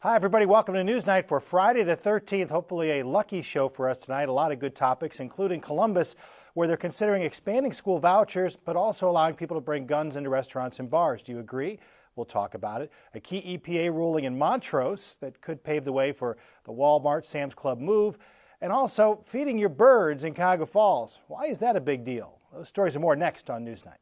Hi, everybody. Welcome to NewsNite for Friday the 13th. Hopefully a lucky show for us tonight. A lot of good topics, including Columbus, where they're considering expanding school vouchers, but also allowing people to bring guns into restaurants and bars. Do you agree? We'll talk about it. A key EPA ruling in Montrose that could pave the way for the Walmart Sam's Club move. And also feeding your birds in Cuyahoga Falls. Why is that a big deal? Those stories and more next on NewsNite.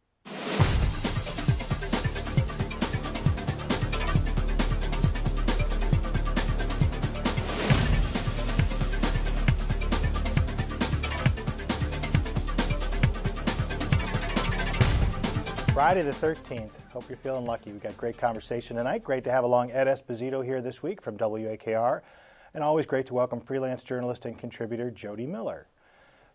Friday the 13th. Hope you're feeling lucky. We've got great conversation tonight. Great to have along Ed Esposito here this week from WAKR. And always great to welcome freelance journalist and contributor Jody Miller.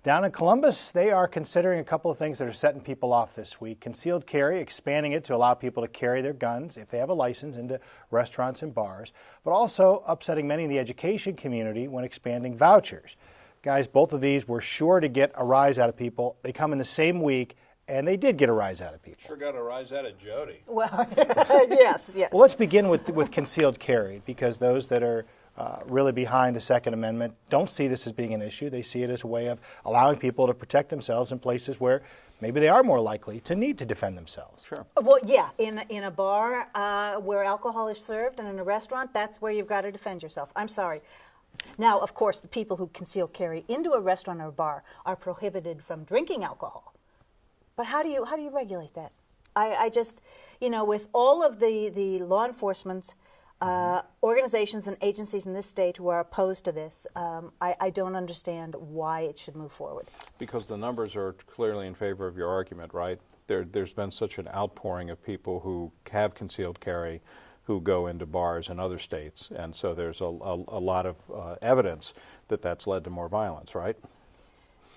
Down in Columbus, they are considering a couple of things that are setting people off this week. Concealed carry, expanding it to allow people to carry their guns, if they have a license, into restaurants and bars. But also upsetting many in the education community when expanding vouchers. Guys, both of these were sure to get a rise out of people. They come in the same week. And they did get a rise out of people. Sure got a rise out of Jody. Well, yes. Well, let's begin with concealed carry, because those that are really behind the Second Amendment don't see this as being an issue. They see it as a way of allowing people to protect themselves in places where maybe they are more likely to need to defend themselves. Sure. Well, yeah, in a bar where alcohol is served and in a restaurant, that's where you've got to defend yourself. I'm sorry. Now, of course, the people who conceal carry into a restaurant or a bar are prohibited from drinking alcohol. But how do you regulate that? I just, with all of the law enforcement organizations and agencies in this state who are opposed to this, I don't understand why it should move forward. Because the numbers are clearly in favor of your argument, right? There's been such an outpouring of people who have concealed carry who go into bars in other states, and so there's a lot of evidence that that's led to more violence, right?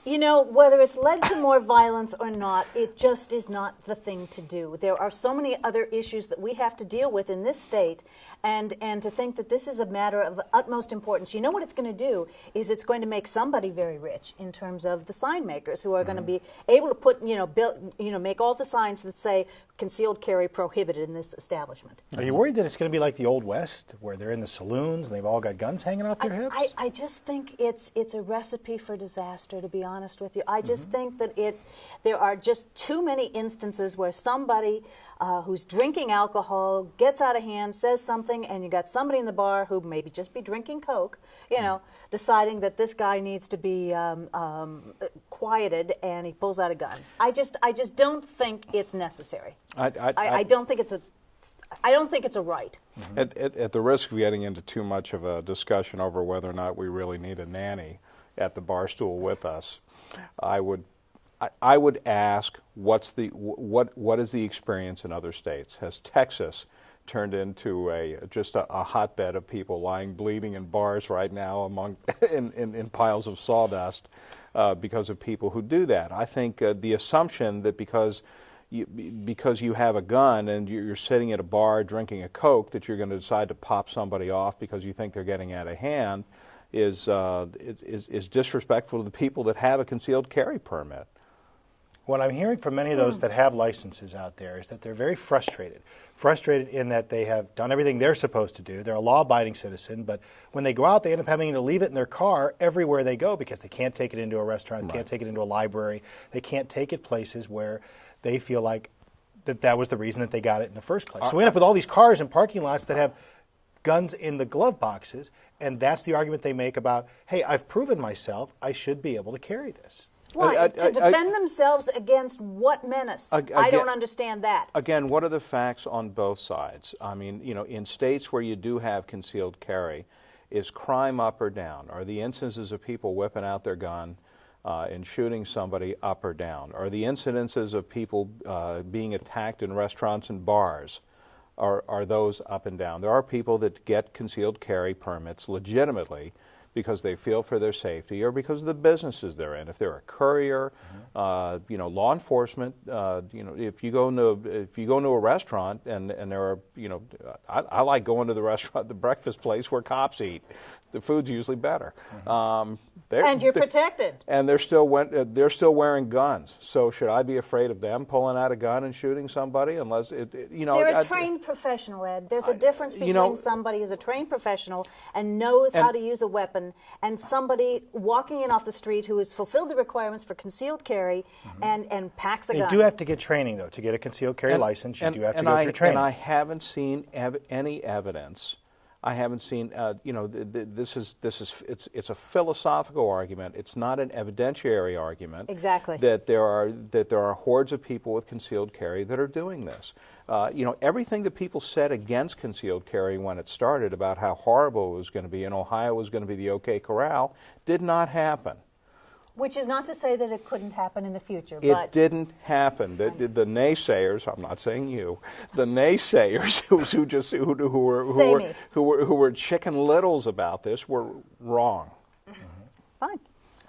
Whether it's led to more violence or not, it just is not the thing to do. There are so many other issues that we have to deal with in this state, and to think that this is a matter of utmost importance. You know what it's going to do is it's going to make somebody very rich in terms of the sign makers who are going to be able to put, make all the signs that say concealed carry prohibited in this establishment. Are you worried that it's going to be like the Old West, where they're in the saloons and they've all got guns hanging off their hips? I just think it's a recipe for disaster, to be honest with you. I just think that there are just too many instances where somebody who's drinking alcohol gets out of hand, says something, and you got somebody in the bar who maybe just be drinking Coke, deciding that this guy needs to be quieted, and he pulls out a gun. I just don't think it's necessary. I don't think it's a right. At the risk of getting into too much of a discussion over whether or not we really need a nanny at the bar stool with us, I would ask, what is the experience in other states? Has Texas turned into just a hotbed of people lying bleeding in bars right now in piles of sawdust because of people who do that? I think the assumption that because you have a gun and you're sitting at a bar drinking a Coke that you're going to decide to pop somebody off because you think they're getting out of hand is disrespectful to the people that have a concealed carry permit. What I'm hearing from many of those that have licenses out there is that they're very frustrated in that they have done everything they're supposed to do. They're a law-abiding citizen, but when they go out, they end up having to leave it in their car everywhere they go because they can't take it into a restaurant, can't take it into a library, they can't take it places where they feel like that was the reason that they got it in the first place. So we end up with all these cars in parking lots that have guns in the glove boxes, and that's the argument they make about, hey, I've proven myself, I should be able to carry this. Why? To defend themselves against what menace? I don't understand that. Again, what are the facts on both sides? I mean, in states where you do have concealed carry, is crime up or down? Are the instances of people whipping out their gun and shooting somebody up or down? Are the incidences of people being attacked in restaurants and bars, are those up and down? There are people that get concealed carry permits legitimately because they feel for their safety or because of the businesses they're in. If they're a courier, law enforcement, if you go into a restaurant and there are, I like going to the restaurant, the breakfast place where cops eat. The food's usually better. And you're protected. And they're still wearing guns. So should I be afraid of them pulling out a gun and shooting somebody? Unless they're a trained professional, Ed. There's a difference between somebody who's a trained professional and knows how to use a weapon, and somebody walking in off the street who has fulfilled the requirements for concealed carry and packs a gun. You do have to get training, though, to get a concealed carry license. You do have to go through training. And I haven't seen any evidence. I haven't seen. It's a philosophical argument. It's not an evidentiary argument. Exactly. That there are hordes of people with concealed carry that are doing this. Everything that people said against concealed carry when it started about how horrible it was going to be and Ohio was going to be the OK Corral did not happen. Which is not to say that it couldn't happen in the future. It didn't happen. The naysayers, I'm not saying you, the naysayers who were chicken littles about this were wrong. Fine.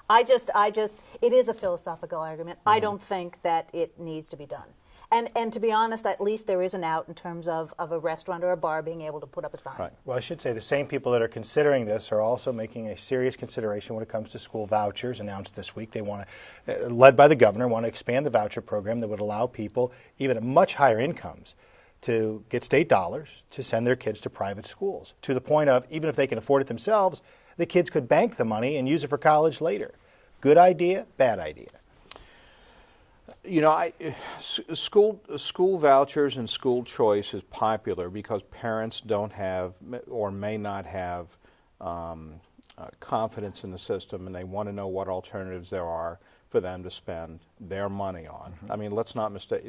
It is a philosophical argument. I don't think that it needs to be done. And to be honest, at least there is an out in terms of a restaurant or a bar being able to put up a sign. Right. Well, I should say the same people that are considering this are also making a serious consideration when it comes to school vouchers announced this week. They want to, led by the governor, want to expand the voucher program that would allow people, even at much higher incomes, to get state dollars to send their kids to private schools, to the point of, even if they can afford it themselves, the kids could bank the money and use it for college later. Good idea, bad idea. School vouchers and school choice is popular because parents don't have or may not have confidence in the system, and they want to know what alternatives there are for them to spend their money on. I mean, let's not mistake.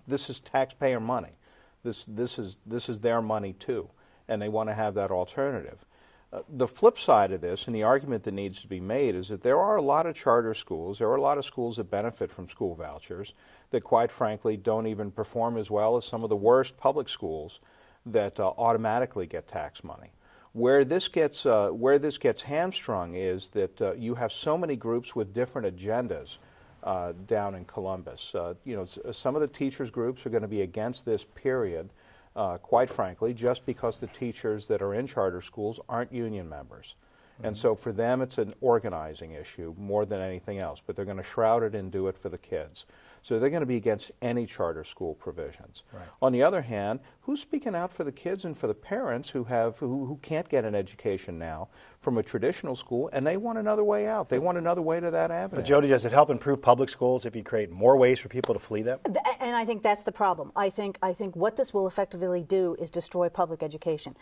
This is taxpayer money. This is their money too, and they want to have that alternative. The flip side of this, and the argument that needs to be made, is that there are a lot of charter schools, there are a lot of schools that benefit from school vouchers that, quite frankly, don't even perform as well as some of the worst public schools that automatically get tax money. Where this gets hamstrung is that you have so many groups with different agendas down in Columbus. Some of the teachers' groups are going to be against this, period. Quite frankly, just because the teachers that are in charter schools aren't union members. And so for them, it's an organizing issue more than anything else, but they're going to shroud it and do it for the kids. So they're going to be against any charter school provisions. Right. On the other hand, who's speaking out for the kids and for the parents who can't get an education now from a traditional school, and they want another way out? They want another way to that avenue. But Jody, does it help improve public schools if you create more ways for people to flee them? And I think that's the problem. I think what this will effectively do is destroy public education.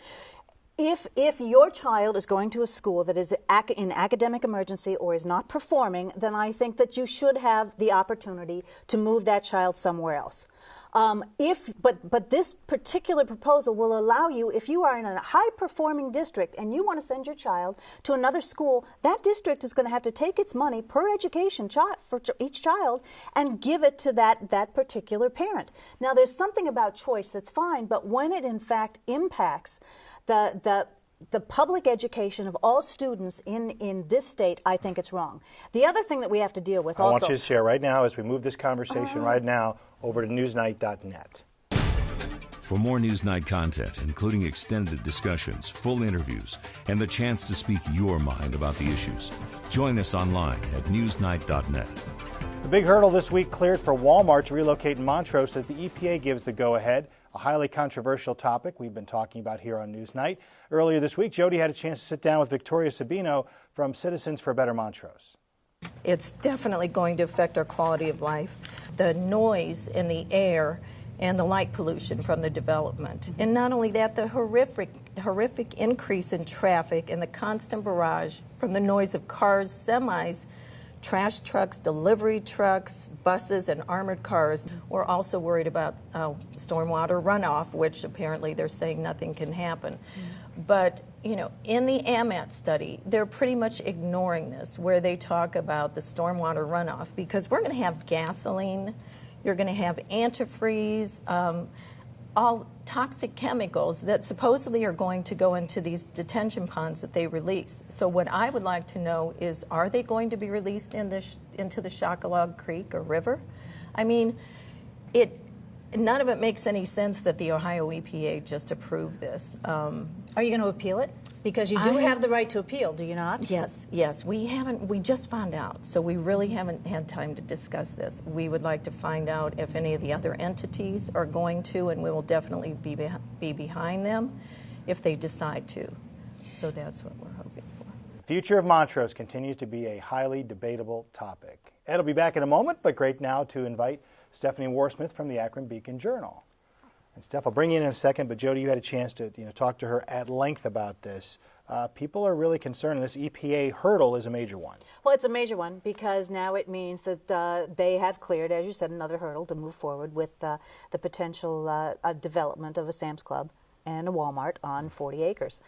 If your child is going to a school that is in academic emergency or is not performing, then I think that you should have the opportunity to move that child somewhere else. But this particular proposal will allow you, if you are in a high-performing district and you want to send your child to another school, that district is going to have to take its money per education for each child and give it to that particular parent. Now, there's something about choice that's fine, but when it in fact impacts the public education of all students in this state, I think it's wrong. The other thing that we have to deal with also... I want you to share right now, as we move this conversation right now, over to newsnight.net. For more NewsNight content, including extended discussions, full interviews, and the chance to speak your mind about the issues, join us online at newsnight.net. The big hurdle this week cleared for Walmart to relocate in Montrose as the EPA gives the go-ahead. A highly controversial topic we've been talking about here on Newsnight. Earlier this week, Jody had a chance to sit down with Victoria Sabino from Citizens for a Better Montrose. It's definitely going to affect our quality of life. The noise in the air and the light pollution from the development. And not only that, the horrific increase in traffic and the constant barrage from the noise of cars, semis, trash trucks, delivery trucks, buses, and armored cars. We're also worried about stormwater runoff, which apparently they're saying nothing can happen. But, in the AMAT study, they're pretty much ignoring this, where they talk about the stormwater runoff, because we're going to have gasoline, you're going to have antifreeze, all toxic chemicals that supposedly are going to go into these detention ponds that they release. So what I would like to know is, are they going to be released into the Shockalog Creek or river? I mean, none of it makes any sense that the Ohio EPA just approved this. Are you going to appeal it? Because you do have the right to appeal, do you not? Yes. We just found out, so we really haven't had time to discuss this. We would like to find out if any of the other entities are going to, and we will definitely be behind them if they decide to. So that's what we're hoping for. The future of Montrose continues to be a highly debatable topic. Ed will be back in a moment, but great now to invite Stephanie Warsmith from the Akron Beacon Journal. And Steph, I'll bring you in a second, but Jody, you had a chance to talk to her at length about this. People are really concerned, and this EPA hurdle is a major one. Well, it's a major one because now it means that they have cleared, as you said, another hurdle to move forward with the potential development of a Sam's Club and a Walmart on 40 acres.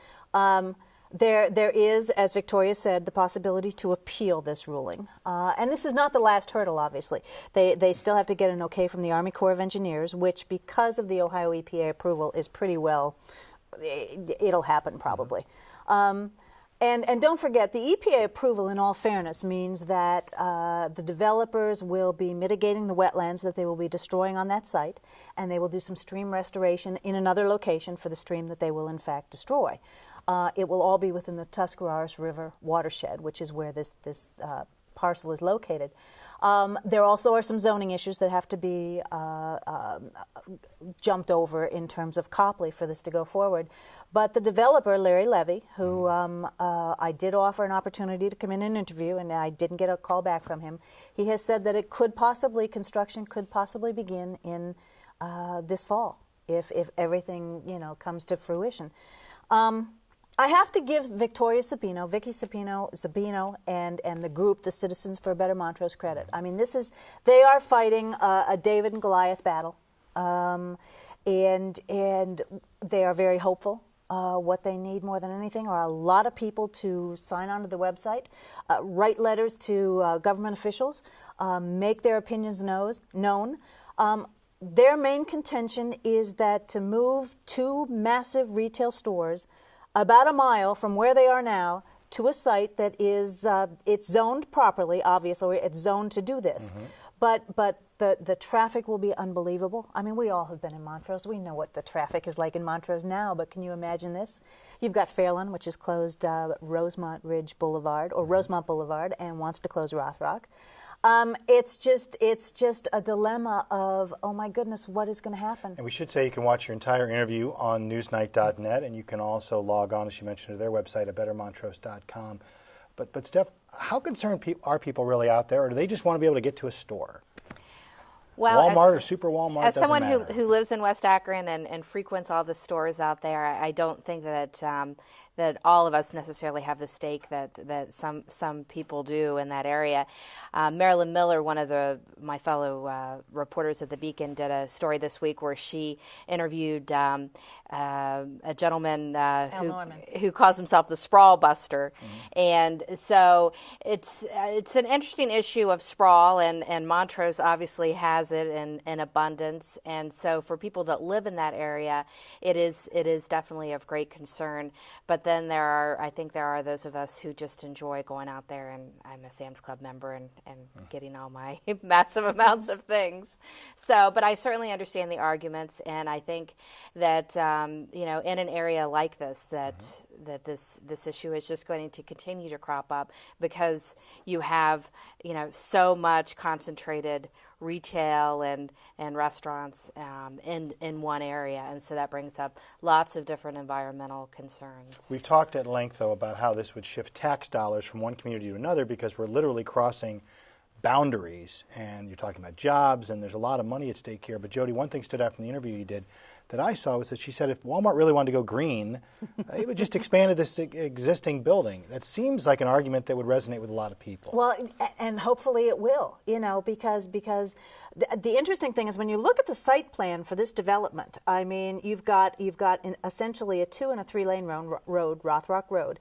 There is, as Victoria said, the possibility to appeal this ruling. And this is not the last hurdle, obviously. They still have to get an okay from the Army Corps of Engineers, which, because of the Ohio EPA approval, is pretty well, it'll happen probably. And don't forget, the EPA approval, in all fairness, means that the developers will be mitigating the wetlands that they will be destroying on that site, and they will do some stream restoration in another location for the stream that they will, in fact, destroy. It will all be within the Tuscarawas River watershed, which is where this parcel is located. There also are some zoning issues that have to be jumped over in terms of Copley for this to go forward. But the developer, Larry Levy, who I did offer an opportunity to come in and interview, and I didn't get a call back from him, he has said that construction could possibly begin in this fall if everything comes to fruition. I have to give Victoria Sabino, Vicky Sabino, and the group, the Citizens for a Better Montrose, credit. I mean, they are fighting a David and Goliath battle, and they are very hopeful. What they need more than anything are a lot of people to sign onto the website, write letters to government officials, make their opinions known. Their main contention is that to move two massive retail stores about a mile from where they are now to a site that is it's zoned properly. Obviously, it's zoned to do this, but the traffic will be unbelievable. I mean, we all have been in Montrose. We know what the traffic is like in Montrose now, but can you imagine this? You've got Fairland, which has closed Rosemont Ridge Boulevard or Rosemont Boulevard and wants to close Rothrock. It's just a dilemma of, oh my goodness, what is going to happen? And we should say you can watch your entire interview on newsnight.net, and you can also log on, as you mentioned, to their website at bettermontrose.com. But Steph, how concerned are people really out there, or do they just want to be able to get to a store? Well, Walmart or Super Walmart, as someone doesn't who lives in West Akron and frequents all the stores out there, I don't think that that all of us necessarily have the stake that some people do in that area. Marilyn Miller, one of my fellow reporters at the Beacon, did a story this week where she interviewed a gentleman who calls himself the Sprawl Buster, and so it's an interesting issue of sprawl, and Montrose obviously has it in abundance, and so for people that live in that area, it is definitely of great concern. But then I think there are those of us who just enjoy going out there, and I'm a Sam's Club member and getting all my massive amounts of things. So, but I certainly understand the arguments, and I think that in an area like this, that this issue is just going to continue to crop up because you have so much concentrated retail and restaurants in one area, and so that brings up lots of different environmental concerns. We've talked at length, though, about how this would shift tax dollars from one community to another because we're literally crossing boundaries, and you're talking about jobs, and there's a lot of money at stake here. But Jody, one thing stood out from the interview you did that I saw was that she said if Walmart really wanted to go green, it would just expand this existing building. That seems like an argument that would resonate with a lot of people. Well, and hopefully it will, because the interesting thing is when you look at the site plan for this development, I mean, you've got essentially a 2 and a 3 lane road, Rothrock Road,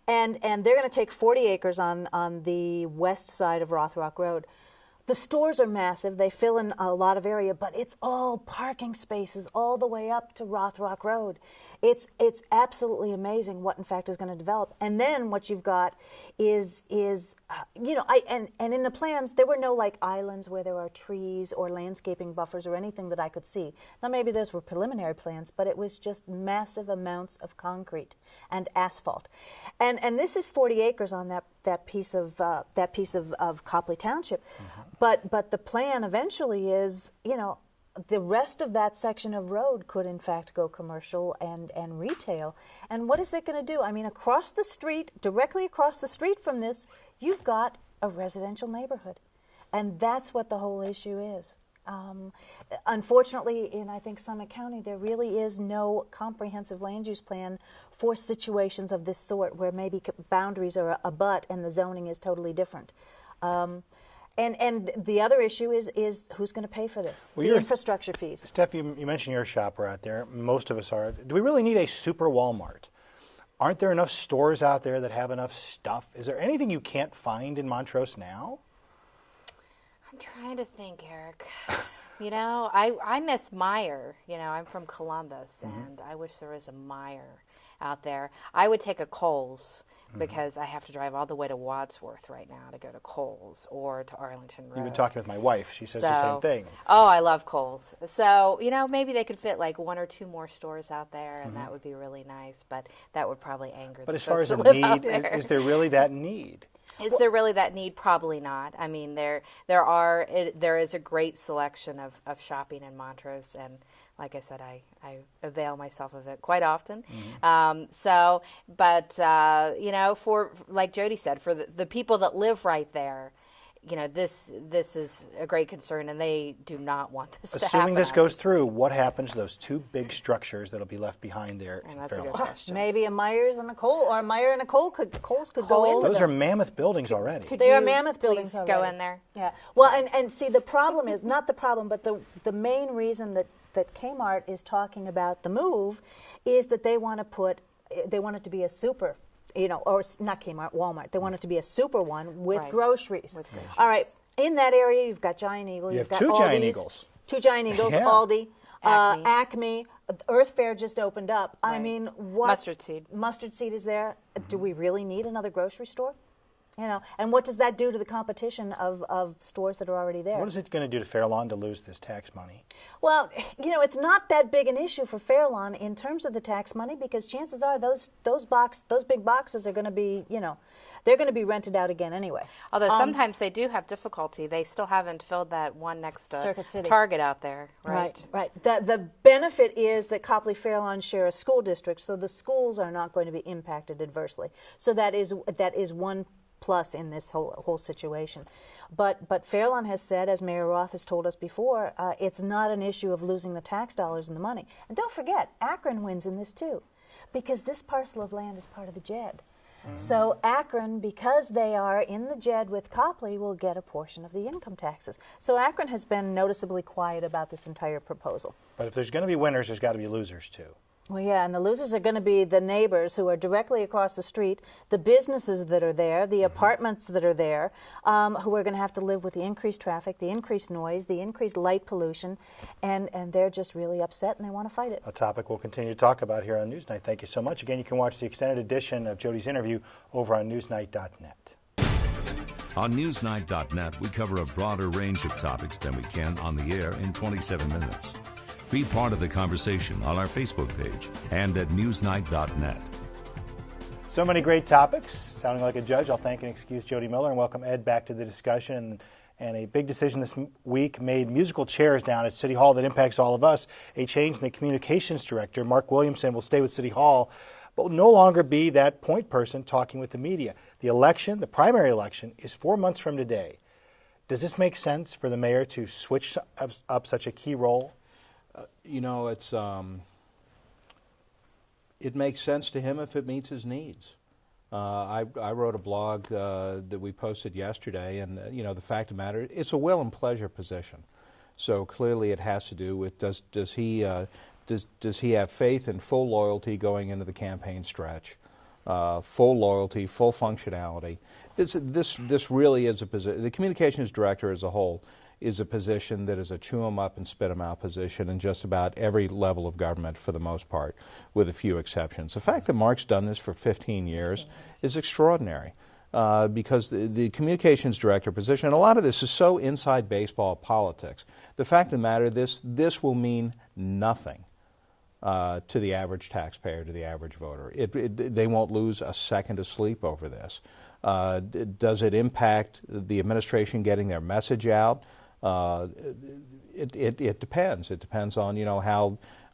and they're going to take 40 acres on the west side of Rothrock Road. the stores are massive. They fill in a lot of area, but it's all parking spaces all the way up to Rothrock Road. It's absolutely amazing what, in fact, is going to develop. And then what you've got is you know, and in the plans, there were no like islands where there are trees or landscaping buffers or anything that I could see. Now, maybe those were preliminary plans, but it was just massive amounts of concrete and asphalt. And this is 40 acres on that piece of Copley Township. But the plan eventually is, you know, the rest of that section of road could in fact go commercial and retail. And what is that going to do? I mean, across the street, directly across the street from this, you've got a residential neighborhood. And that's what the whole issue is. Unfortunately, in I think Summit County, there really is no comprehensive land use plan for situations of this sort where maybe boundaries are abut and the zoning is totally different. And the other issue is who's going to pay for this? Well, the infrastructure fees. Steph, you mentioned you're a shopper out there. Most of us are. Do we really need a super Walmart? Aren't there enough stores out there that have enough stuff? Is there anything you can't find in Montrose now? I'm trying to think, Eric. You know, I miss Meijer. You know, I'm from Columbus, and I wish there was a Meijer out there. I would take a Kohl's because I have to drive all the way to Wadsworth right now to go to Kohl's or to Arlington Road. You've been talking with my wife. She says the same thing. Oh, I love Kohl's. So, you know, maybe they could fit like 1 or 2 more stores out there, and that would be really nice, but that would probably anger But the as far as folks the that live out need, there. is there really that need? Is there really that need? Probably not. I mean, there is a great selection of shopping in Montrose, and like I said, I avail myself of it quite often. But you know, for like Jody said, for the people that live right there, you know, this is a great concern, and they do not want this to happen. Assuming this goes through, what happens to those 2 big structures that'll be left behind there in that's a good Fairlawn? question. Maybe a Myers and a Kohl, or a Meyer and a Kohl's could go into Those this. are mammoth buildings already. They are mammoth buildings please already. go in there? Yeah. Well, and see, the problem is, not the problem, but the main reason that Kmart is talking about the move is that they want it to be a super, you know, or not Kmart, Walmart. They want it to be a super one with groceries. With groceries. All right. In that area, you've got Giant Eagle. You You've have got 2 Giant Aldi's, Eagles. 2 Giant Eagles, Yeah. Aldi, Acme. Acme. Earth Fair just opened up. I mean, what? Mustard Seed. Mustard Seed is there. Do we really need another grocery store? You know, and what does that do to the competition of stores that are already there? What is it going to do to Fairlawn to lose this tax money? Well, you know, it's not that big an issue for Fairlawn in terms of the tax money, because chances are those big boxes are going to be, you know, they're going to be rented out again anyway. Although sometimes they do have difficulty. They still haven't filled that one next to Circuit City. Target out there, right? Right. The benefit is that Copley Fairlawn share a school district, so the schools are not going to be impacted adversely. So that is one plus in this whole situation. But Fairlawn has said, as Mayor Roth has told us before, it's not an issue of losing the tax dollars and the money. And don't forget, Akron wins in this too, because this parcel of land is part of the JED. So Akron, because they are in the JED with Copley, will get a portion of the income taxes. So Akron has been noticeably quiet about this entire proposal. But if there's going to be winners, there's got to be losers too. Well, yeah, and the losers are going to be the neighbors who are directly across the street, the businesses that are there, the apartments that are there, who are going to have to live with the increased traffic, the increased noise, the increased light pollution, and they're just really upset and they want to fight it. A topic we'll continue to talk about here on Newsnight. Thank you so much. Again, you can watch the extended edition of Jody's interview over on newsnight.net. On newsnight.net, we cover a broader range of topics than we can on the air in 27 minutes. Be part of the conversation on our Facebook page and at newsnight.net. So many great topics. Sounding like a judge, I'll thank and excuse Jody Miller and welcome Ed back to the discussion. And a big decision this week made musical chairs down at City Hall that impacts all of us. A change in the communications director, Mark Williamson, will stay with City Hall, but will no longer be that point person talking with the media. The election, the primary election, is 4 months from today. Does this make sense for the mayor to switch up such a key role? You know, it makes sense to him if it meets his needs. I wrote a blog that we posted yesterday, and you know, the fact of the matter, it's a will and pleasure position. So clearly, it has to do with does he have faith and full loyalty going into the campaign stretch? full loyalty, full functionality. This really is a position. The communications director as a whole is a position that is a chew 'em up and spit 'em out position in just about every level of government for the most part, with a few exceptions. The fact that Mark's done this for 15 years is extraordinary because the communications director position, and a lot of this is so inside baseball politics. The fact of the matter, this will mean nothing to the average taxpayer, to the average voter. They won't lose a second of sleep over this. Does it impact the administration getting their message out? It depends. It depends on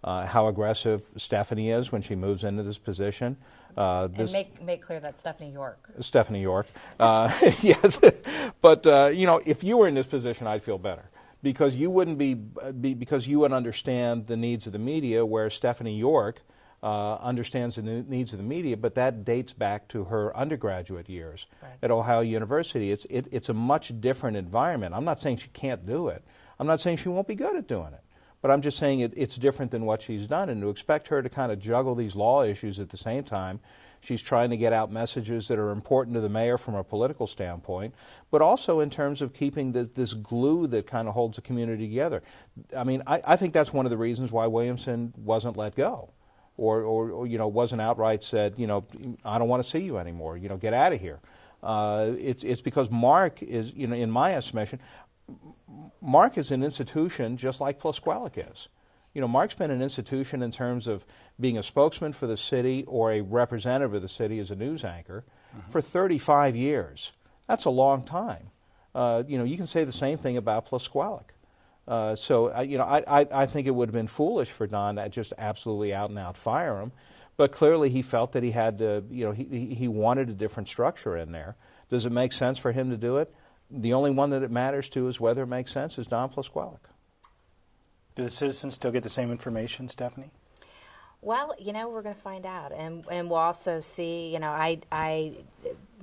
how aggressive Stephanie is when she moves into this position. And make clear that Stephanie York. Stephanie York, yes. But if you were in this position, I'd feel better because you wouldn't because you would understand the needs of the media, where Stephanie York understands the needs of the media, but that dates back to her undergraduate years at Ohio University. It's a much different environment. I'm not saying she can't do it. I'm not saying she won't be good at doing it. But I'm just saying it's different than what she's done. And to expect her to kind of juggle these law issues at the same time, she's trying to get out messages that are important to the mayor from a political standpoint, but also in terms of keeping this glue that kind of holds the community together. I mean, I think that's one of the reasons why Williamson wasn't let go. Or wasn't outright said, I don't want to see you anymore, get out of here. It's because Mark is, in my estimation, Mark is an institution just like Plisquelic is. Mark's been an institution in terms of being a spokesman for the city or a representative of the city as a news anchor for 35 years. That's a long time. You can say the same thing about Plisquelic. I think it would have been foolish for Don to just absolutely out and out fire him, but clearly he felt that he had to, he wanted a different structure in there. Does it make sense for him to do it? The only one that it matters to is whether it makes sense is Don Plisquelic. Do the citizens still get the same information, Stephanie? Well, we're going to find out, and we'll also see. I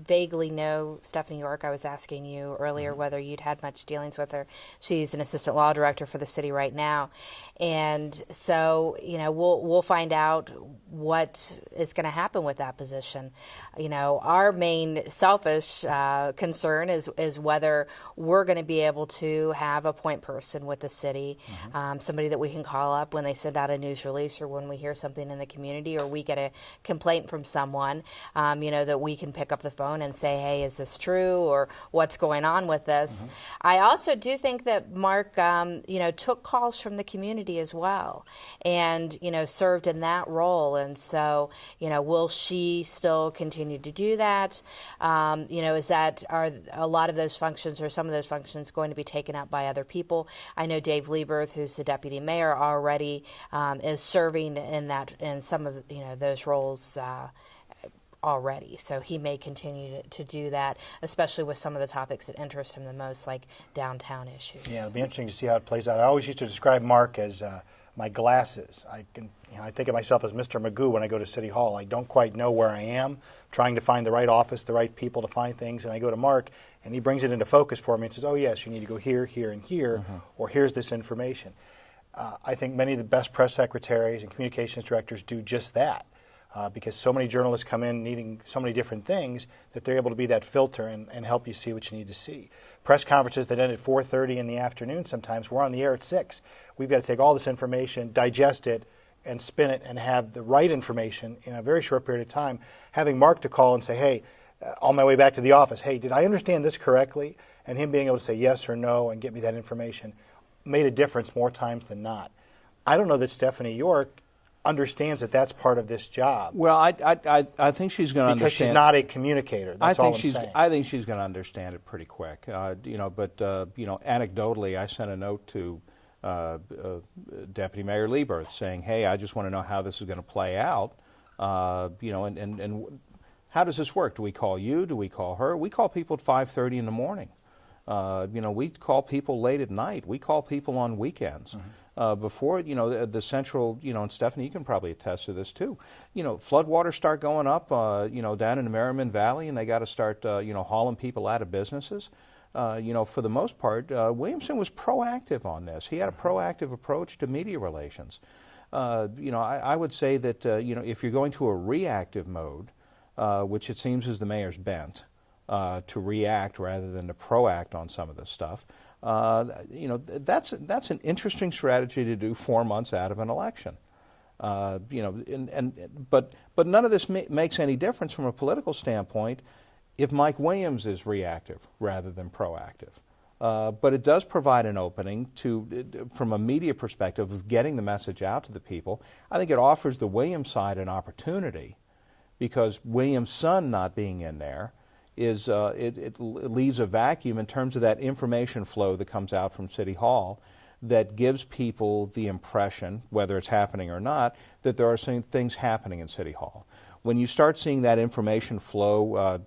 vaguely know Stephanie York. I was asking you earlier whether you'd had much dealings with her. She's an assistant law director for the city right now, and so we'll find out what is going to happen with that position. Our main selfish concern is whether we're going to be able to have a point person with the city, somebody that we can call up when they send out a news release or when we hear something in the community or we get a complaint from someone, that we can pick up the phone and say, hey, is this true, or what's going on with this? I also do think that Mark, took calls from the community as well and, served in that role. And so, will she still continue to do that? Are a lot of those functions or some of those functions going to be taken up by other people? I know Dave Lieberth, who's the deputy mayor, already is serving in some of those roles already. So he may continue to do that, especially with some of the topics that interest him the most, like downtown issues. Yeah, it'll be interesting to see how it plays out. I always used to describe Mark as my glasses. I think of myself as Mr. Magoo when I go to City Hall. I don't quite know where I am, trying to find the right office, the right people to find things, and I go to Mark, and he brings it into focus for me and says, oh, yes, you need to go here, here, and here, or here's this information. I think many of the best press secretaries and communications directors do just that. Because so many journalists come in needing so many different things that they're able to be that filter and help you see what you need to see. Press conferences that end at 4:30 in the afternoon sometimes, we're on the air at 6. We've got to take all this information, digest it, and spin it and have the right information in a very short period of time. Having Mark to call and say, hey, on my way back to the office, hey, did I understand this correctly? And him being able to say yes or no and get me that information made a difference more times than not. I don't know that Stephanie York understands that that's part of this job. Well, I think she's going to understand. Because she's not a communicator. That's all I'm saying. I think she's going to understand it pretty quick. Anecdotally, I sent a note to Deputy Mayor Lieberth saying, "Hey, I just want to know how this is going to play out. And how does this work? Do we call you? Do we call her? We call people at 5:30 in the morning. We call people late at night. We call people on weekends." Before, the central, and Stephanie, you can probably attest to this too. Floodwaters start going up, down in the Merriman Valley, and they got to start, hauling people out of businesses. For the most part, Williamson was proactive on this. He had a proactive approach to media relations. I would say that, if you're going to a reactive mode, which it seems is the mayor's bent, to react rather than to proact on some of this stuff, that's an interesting strategy to do 4 months out of an election. But none of this makes any difference from a political standpoint if Mike Williams is reactive rather than proactive. But it does provide an opening from a media perspective of getting the message out to the people. I think it offers the Williams side an opportunity, because Williams' son not being in there it leaves a vacuum in terms of that information flow that comes out from City Hall that gives people the impression, whether it's happening or not, that there are some things happening in City Hall. When you start seeing that information flow,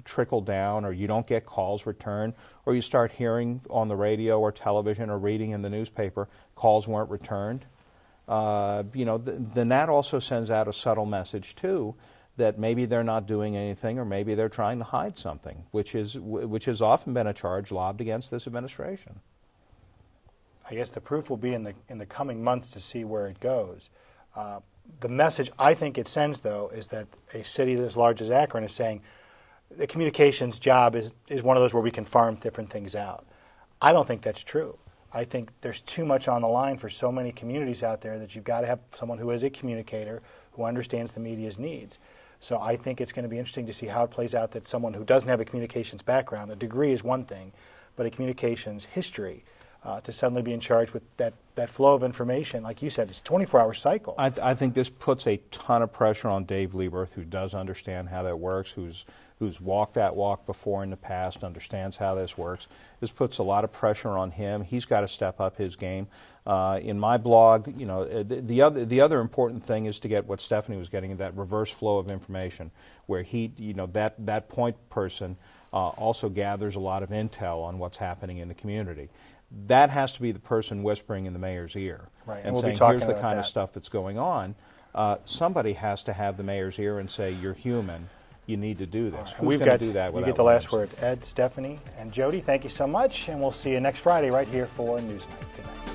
trickle down, or you don't get calls returned, or you start hearing on the radio or television or reading in the newspaper calls weren't returned, then that also sends out a subtle message too, that maybe they're not doing anything, or maybe they're trying to hide something, which has often been a charge lobbed against this administration. I guess the proof will be in the coming months to see where it goes. The message I think it sends, though, is that a city as large as Akron is saying the communications job is one of those where we can farm different things out. I don't think that's true. I think there's too much on the line for so many communities out there that you've got to have someone who is a communicator, who understands the media's needs. So I think it's going to be interesting to see how it plays out that someone who doesn't have a communications background, a degree is one thing, but a communications history, to suddenly be in charge with that flow of information, like you said, it's a 24-hour cycle. I think this puts a ton of pressure on Dave Lieberth, who does understand how that works, who's walked that walk before in the past, understands how this works. This puts a lot of pressure on him. He's got to step up his game. In my blog, the other important thing is to get what Stephanie was getting, that reverse flow of information, where that point person also gathers a lot of intel on what's happening in the community. That has to be the person whispering in the mayor's ear, right, and we'll saying, here's the kind of stuff that's going on. Somebody has to have the mayor's ear and say, you're human, you need to do this. Who's going to do that without You get the last word. Ed, Stephanie, and Jody, thank you so much, and we'll see you next Friday right here for NewsNite. Good night.